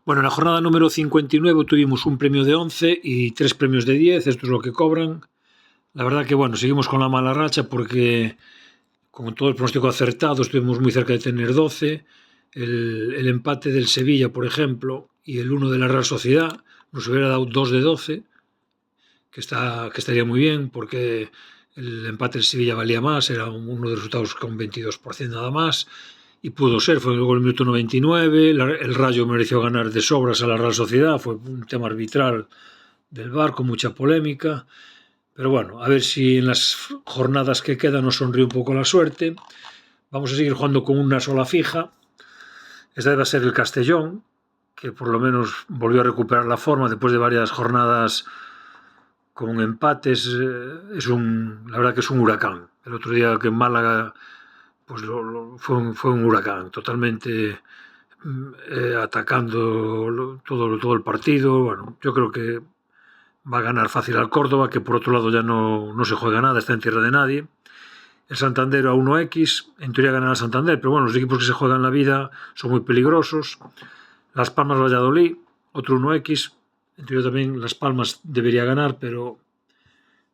Bueno, en la jornada número 59 tuvimos un premio de 11 y 3 premios de 10, esto es lo que cobran. La verdad que, bueno, seguimos con la mala racha porque con todo el pronóstico acertado estuvimos muy cerca de tener 12. El empate del Sevilla, por ejemplo, y el 1 de la Real Sociedad nos hubiera dado 2 de 12, que estaría muy bien porque el empate del Sevilla valía más, era uno de los resultados con 22% nada más. Y pudo ser, fue luego el minuto 99, el Rayo mereció ganar de sobras a la Real Sociedad, fue un tema arbitral del VAR con mucha polémica, pero bueno, a ver si en las jornadas que quedan nos sonríe un poco la suerte. Vamos a seguir jugando con una sola fija, esta va a ser el Castellón, que por lo menos volvió a recuperar la forma después de varias jornadas con empates. La verdad que es un huracán. El otro día que en Málaga pues fue un huracán, totalmente atacando todo el partido. Bueno, yo creo que va a ganar fácil al Córdoba, que por otro lado ya no se juega nada, está en tierra de nadie. El Santander a 1x, en teoría ganará el Santander, pero bueno, los equipos que se juegan la vida son muy peligrosos. Las Palmas Valladolid, otro 1x, en teoría también Las Palmas debería ganar, pero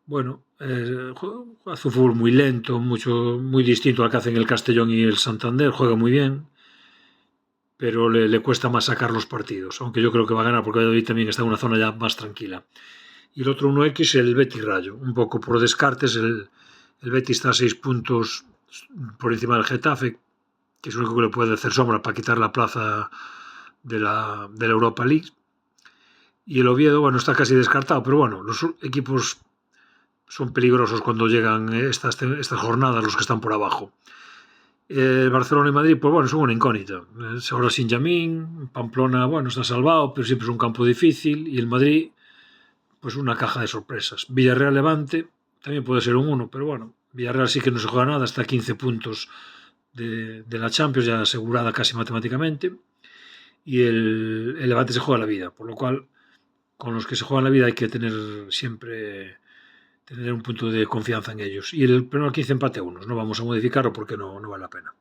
bueno, hace un fútbol muy lento, muy distinto al que hacen el Castellón y el Santander, juega muy bien, pero le cuesta más sacar los partidos, aunque yo creo que va a ganar porque Valladolid también está en una zona ya más tranquila. Y el otro 1x, el Betis Rayo, un poco por descartes, el Betis está a 6 puntos por encima del Getafe, que es el único que le puede hacer sombra para quitar la plaza de la Europa League. Y el Oviedo, bueno, está casi descartado, pero bueno, los equipos son peligrosos cuando llegan estas jornadas, los que están por abajo. Barcelona y Madrid, pues bueno, son una incógnita. Ahora sin Yamín, Pamplona, bueno, está salvado, pero siempre es un campo difícil. Y el Madrid, pues una caja de sorpresas. Villarreal Levante, también puede ser un 1, pero bueno, Villarreal sí que no se juega nada, está a 15 puntos de la Champions, ya asegurada casi matemáticamente. Y el Levante se juega la vida, por lo cual con los que se juegan la vida hay que tener un punto de confianza en ellos. Y el primero 15 empate a unos, no vamos a modificarlo porque no vale la pena.